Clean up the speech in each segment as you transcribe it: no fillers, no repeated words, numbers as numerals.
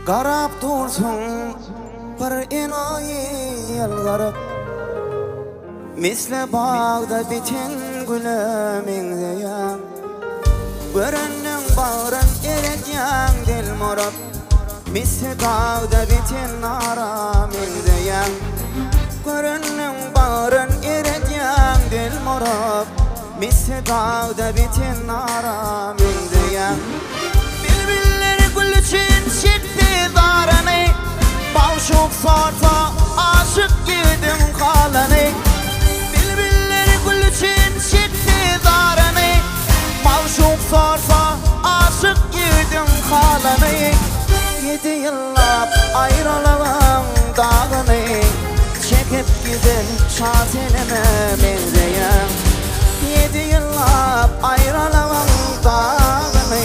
Garap dursun bir enayi yalgarıp misle bağda biten gülümingdeyan Görünün bağrın eretyan dil morab misle bağda biten naramingdeyan Görünün bağrın eretyan dil morab misle bağda biten naramingdeyan Bilbilleri gül için şitti darani Bağışık sarta aşık yedim kalani Bilbilleri gül için şitti darani Bağışık sarta aşık yedim kalani 7 yıllap ayrılığın dağını Çekip gidin şatinime benzeyen 7 yıllap ayrılığın dağını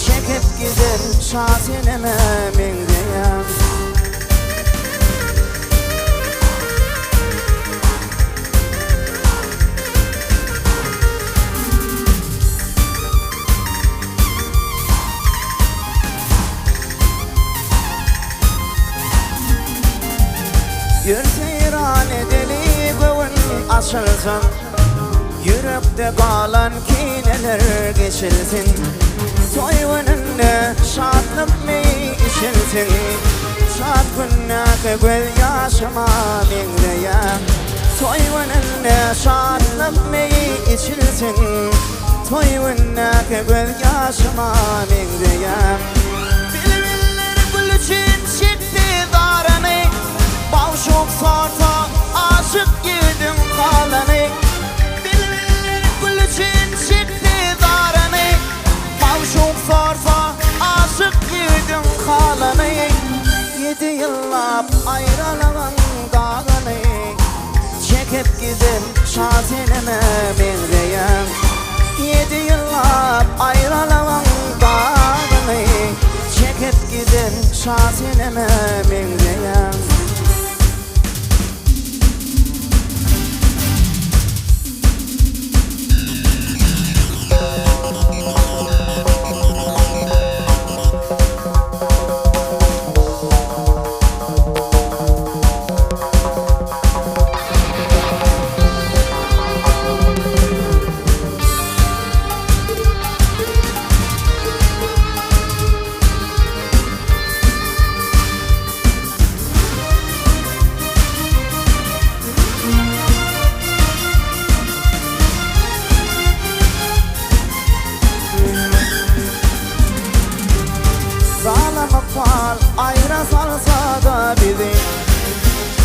Çekip gidin şatinime benzeyen Yürseyran edeli göğün açılsın Yürekte kalan kineler geçilsin Toyvununda şadlık mı içilsin Şad günnâke gül yaşıma mingleyen Toyvununda şadlık mı içilsin Toyvunâke gül yaşıma mingleyen Bilbilleri gül için şitti darani Bağışık sarta aşık yedim kalani Bilbilleri gül için şitti darani Bağışık sarta aşık yedim kalani 7 yıllap ayrılığın dağını Çekip gidin şatinime benzeyen 7 yıllap ayrılığın dağını Çekip gidin şatinime benzeyen Zalama ayra salsa da bizi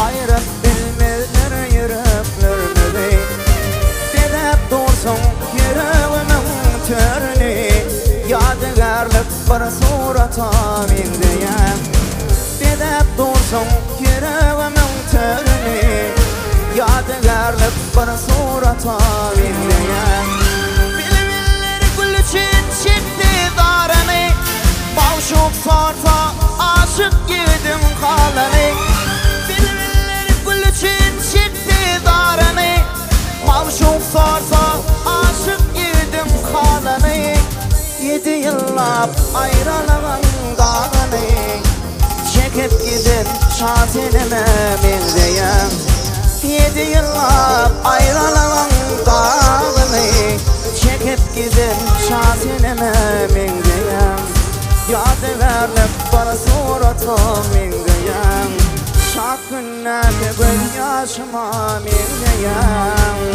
Ayrıp bilmezler yüreklerimizi Dedep dursun yüreğimin törünü Yadigarlık bir surata mingdeyen Dedep dursun yüreğimin törünü Yadigarlık bir surata mingdeyen Bilbilleri gül için şitti darani Bağışık sarta aşık yedim kalani Bilbilleri gül için şitti darani Bağışık sarta aşık yedim kalani 7 yıllap ayrılığın dağını Çekip gidin şatinime benzeyen 7 yıllap ayrılığın dağını Çekip gidin şatinime benzeyen Yadigarlık bir suratım mingdeyen Şad günnâke gül yaşıma mingdeyen